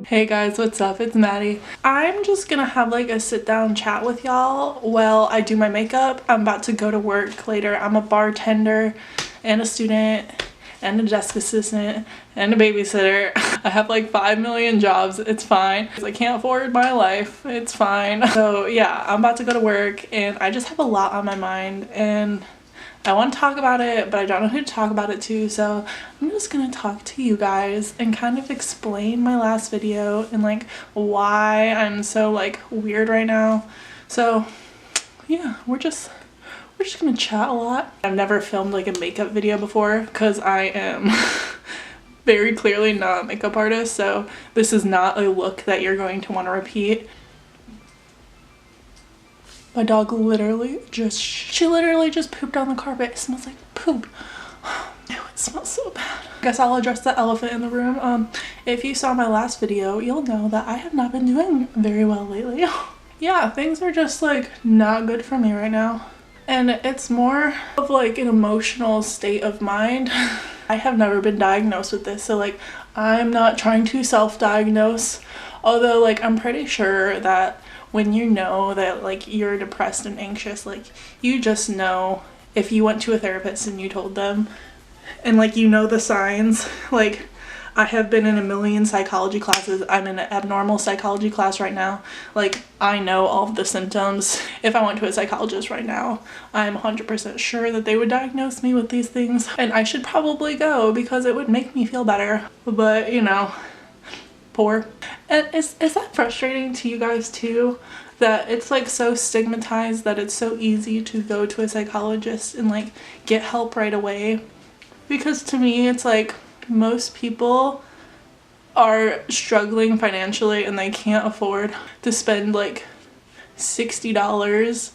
Hey guys, what's up? It's Maddie. I'm just gonna have like a sit down chat with y'all while I do my makeup. I'm about to go to work later. I'm a bartender and a student and a desk assistant and a babysitter. I have like 5 million jobs. It's fine. I can't afford my life. It's fine. So yeah, I'm about to go to work and I just have a lot on my mind and I want to talk about it, but I don't know who to talk about it to, so I'm just gonna talk to you guys and kind of explain my last video and like why I'm so like weird right now. So yeah, we're just gonna chat a lot. I've never filmed like a makeup video before because I am very clearly not a makeup artist, so this is not a look that you're going to want to repeat. My dog literally just pooped on the carpet. It smells like poop. Ew, it smells so bad. I guess I'll address the elephant in the room. If you saw my last video, you'll know that I have not been doing very well lately. Yeah, things are just like not good for me right now. And it's more of like an emotional state of mind. I have never been diagnosed with this, so like I'm not trying to self-diagnose. Although like I'm pretty sure that when you know that like you're depressed and anxious, like you just know if you went to a therapist and you told them and like you know the signs. Like I have been in a million psychology classes. I'm in an abnormal psychology class right now. Like I know all of the symptoms. If I went to a psychologist right now, I'm 100% sure that they would diagnose me with these things, and I should probably go because it would make me feel better. But you know, poor. And is that frustrating to you guys too, that it's like so stigmatized that it's so easy to go to a psychologist and like get help right away? Because to me it's like most people are struggling financially and they can't afford to spend like $60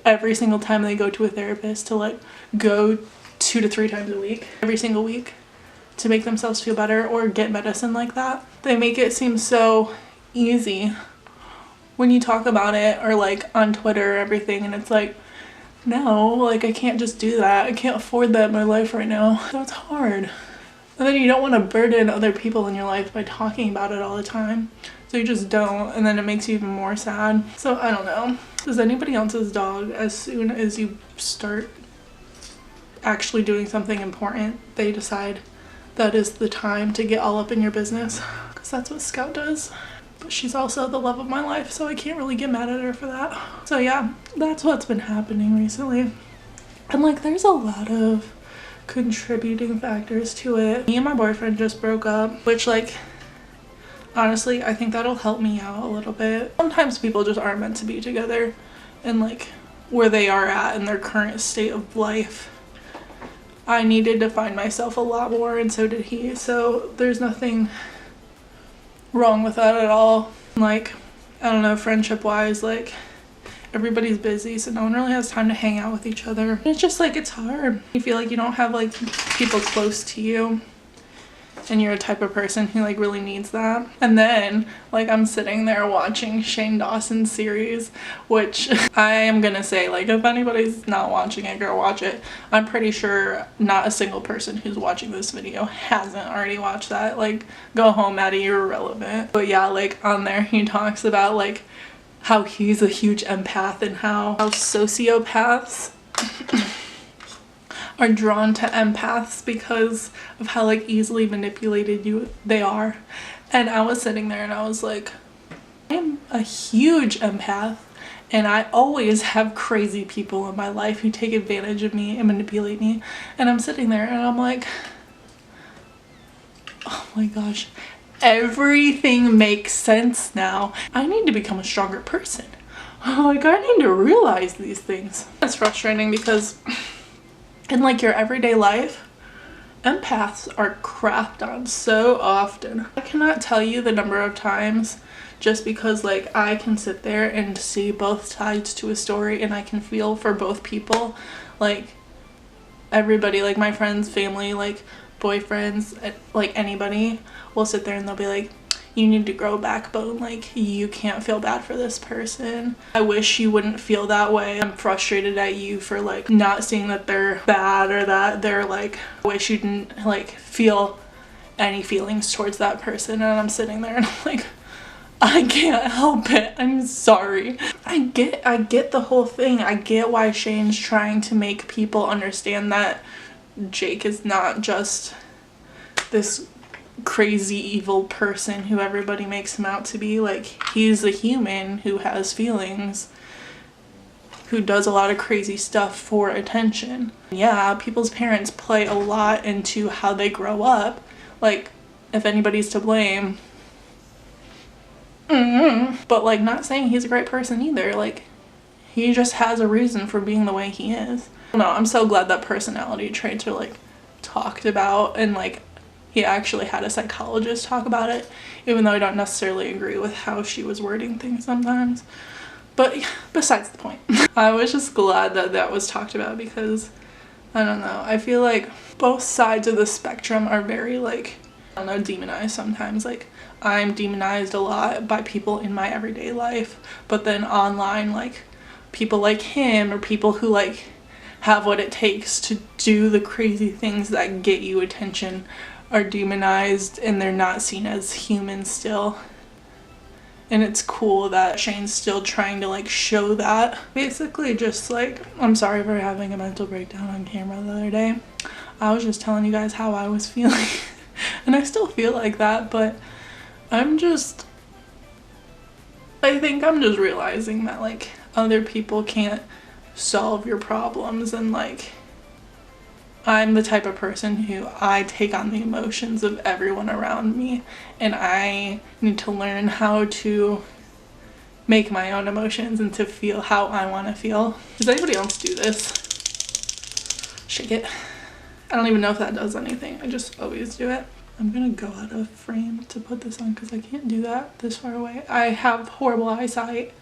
every single time they go to a therapist, to like go 2 to 3 times a week every single week to make themselves feel better or get medicine like that. They make it seem so easy when you talk about it or like on Twitter or everything, and it's like, no, like I can't just do that. I can't afford that in my life right now. So it's hard. And then you don't want to burden other people in your life by talking about it all the time. So you just don't, and then it makes you even more sad. So I don't know. Does anybody else's dog, as soon as you start actually doing something important, they decide that is the time to get all up in your business? Because that's what Scout does. But she's also the love of my life, so I can't really get mad at her for that. So yeah, that's what's been happening recently. And like there's a lot of contributing factors to it. Me and my boyfriend just broke up, which like honestly I think that'll help me out a little bit. Sometimes people just aren't meant to be together, and like where they are at in their current state of life, I needed to find myself a lot more, and so did he. So there's nothing wrong with that at all. Like, I don't know, friendship wise, like everybody's busy, so no one really has time to hang out with each other. It's just like, it's hard. You feel like you don't have like people close to you, and you're a type of person who like really needs that. And then like I'm sitting there watching Shane Dawson's series, which I am gonna say, like if anybody's not watching it, go watch it. I'm pretty sure not a single person who's watching this video hasn't already watched that. Like go home, Maddie, you're irrelevant. But yeah, like on there he talks about like how he's a huge empath and how sociopaths are drawn to empaths because of how like easily manipulated they are. And I was sitting there and I was like, I'm a huge empath and I always have crazy people in my life who take advantage of me and manipulate me. And I'm sitting there and I'm like, oh my gosh, everything makes sense now. I need to become a stronger person. Like I need to realize these things. It's frustrating because in like your everyday life, empaths are crapped on so often. I cannot tell you the number of times, just because like I can sit there and see both sides to a story and I can feel for both people. Like everybody, like my friends, family, like boyfriends, like anybody will sit there and they'll be like, you need to grow a backbone, like you can't feel bad for this person. I wish you wouldn't feel that way. I'm frustrated at you for like not seeing that they're bad, or that they're like, I wish you didn't like feel any feelings towards that person, and I'm sitting there and I'm like, I can't help it. I'm sorry. I get the whole thing. I get why Shane's trying to make people understand that Jake is not just this crazy evil person who everybody makes him out to be. Like, he's a human who has feelings, who does a lot of crazy stuff for attention. Yeah, people's parents play a lot into how they grow up. Like, if anybody's to blame, but like, not saying he's a great person either. Like, he just has a reason for being the way he is. No, I'm so glad that personality traits are like talked about, and like he actually had a psychologist talk about it, even though I don't necessarily agree with how she was wording things sometimes. But besides the point, I was just glad that that was talked about, because I don't know, I feel like both sides of the spectrum are very like, I don't know, demonized sometimes. Like, I'm demonized a lot by people in my everyday life, but then online, like, people like him or people who like have what it takes to do the crazy things that get you attention are demonized, and they're not seen as human still. And it's cool that Shane's still trying to like show that. Basically just like, I'm sorry for having a mental breakdown on camera the other day. I was just telling you guys how I was feeling and I still feel like that, but I think I'm just realizing that like other people can't solve your problems, and like I'm the type of person who I take on the emotions of everyone around me, and I need to learn how to make my own emotions and to feel how I want to feel. Does anybody else do this? Shake it. I don't even know if that does anything. I just always do it. I'm gonna go out of frame to put this on because I can't do that this far away. I have horrible eyesight.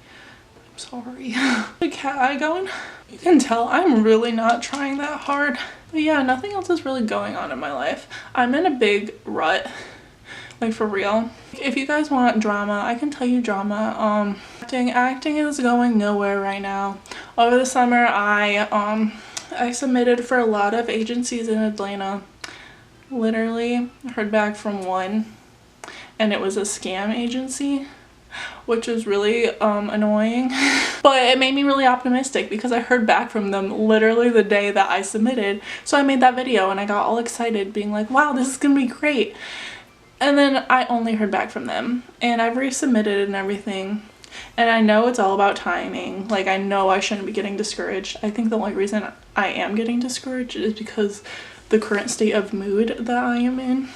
I'm sorry. The cat eye going? You can tell I'm really not trying that hard. But yeah, nothing else is really going on in my life. I'm in a big rut, like for real. If you guys want drama, I can tell you drama. Acting is going nowhere right now. Over the summer, I submitted for a lot of agencies in Atlanta. Literally heard back from one, and it was a scam agency, which is really annoying. But it made me really optimistic because I heard back from them literally the day that I submitted. So I made that video and I got all excited, being like, wow, this is gonna be great. And then I only heard back from them, and I've resubmitted and everything. And I know it's all about timing. Like, I know I shouldn't be getting discouraged. I think the only reason I am getting discouraged is because the current state of mood that I am in.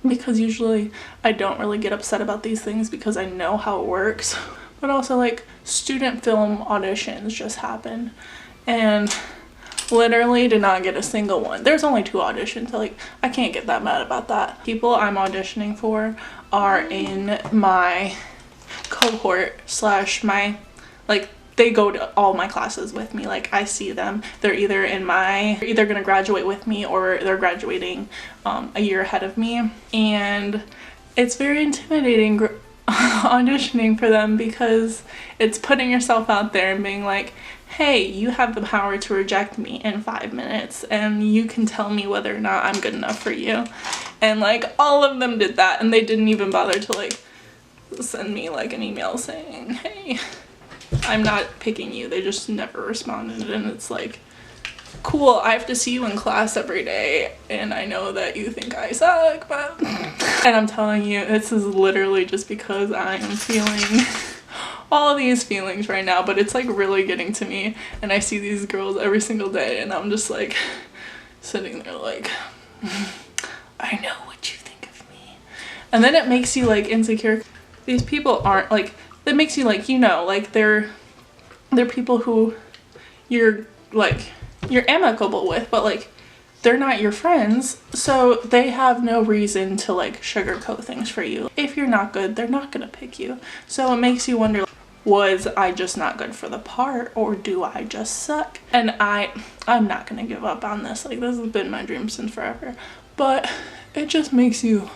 Because usually I don't really get upset about these things because I know how it works. But also, like, student film auditions just happened, and literally did not get a single one. There's only 2 auditions, so like, I can't get that mad about that. People I'm auditioning for are in my cohort slash my, like, they go to all my classes with me. Like, I see them. They're either gonna graduate with me, or they're graduating a year ahead of me. And it's very intimidating auditioning for them, because it's putting yourself out there and being like, hey, you have the power to reject me in 5 minutes, and you can tell me whether or not I'm good enough for you. And like, all of them did that, and they didn't even bother to like send me like an email saying, hey, I'm not picking you. They just never responded. And it's like, cool, I have to see you in class every day, and I know that you think I suck, but and I'm telling you, this is literally just because I am feeling all of these feelings right now, but it's like really getting to me, and I see these girls every single day, and I'm just like sitting there like, I know what you think of me. And then it makes you like insecure. These people aren't like, that makes you like, you know, like they're people who you're amicable with, but like they're not your friends, so they have no reason to like sugarcoat things for you. If you're not good, they're not gonna pick you. So it makes you wonder, was I just not good for the part, or do I just suck? And I'm not gonna give up on this. Like, this has been my dream since forever, but it just makes you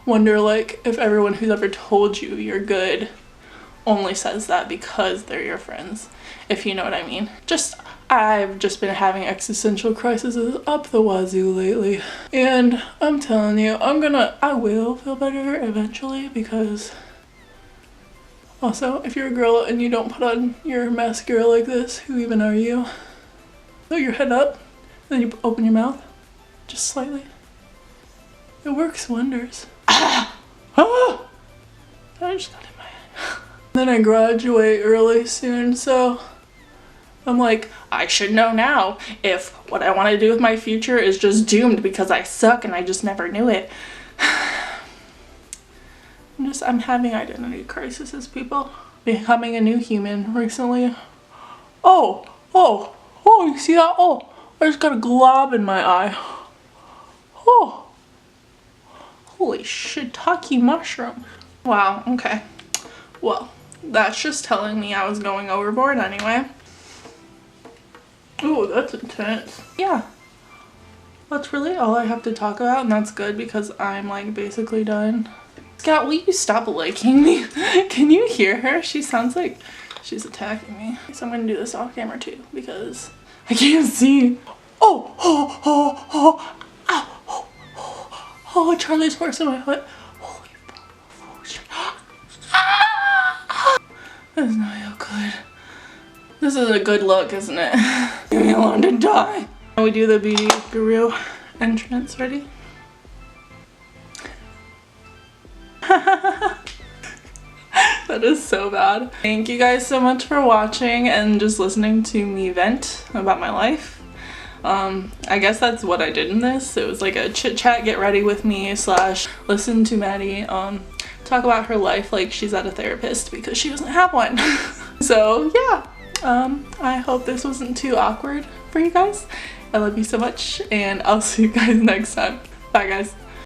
wonder, like, if everyone who's ever told you you're good only says that because they're your friends, if you know what I mean. I've just been having existential crises up the wazoo lately. And I'm telling you, I will feel better eventually, because also, if you're a girl and you don't put on your mascara like this, who even are you? Throw your head up, then you open your mouth, just slightly. It works wonders. Ah! Ah! I just got in my head. Then I graduate early soon, so I'm like, I should know now if what I want to do with my future is just doomed because I suck and I just never knew it. I'm having identity crises, people. Becoming a new human recently. Oh, you see that? Oh, I just got a glob in my eye. Oh, holy shiitake mushroom. Wow, okay. Well, that's just telling me I was going overboard anyway. Oh, that's intense. Yeah, that's really all I have to talk about, and that's good because I'm like basically done. Scout, will you stop liking me? Can you hear her? She sounds like she's attacking me. So I'm gonna do this off camera too because I can't see. Oh, Charlie's horse in my foot. Holy shit. That's not real good. This is a good look, isn't it? Leave me alone to die. Now we do the beauty guru entrance. Ready? That is so bad. Thank you guys so much for watching and just listening to me vent about my life. I guess that's what I did in this. It was like a chit chat, get ready with me / listen to Maddie talk about her life like she's at a therapist because she doesn't have one. So yeah, I hope this wasn't too awkward for you guys. I love you so much and I'll see you guys next time. Bye guys.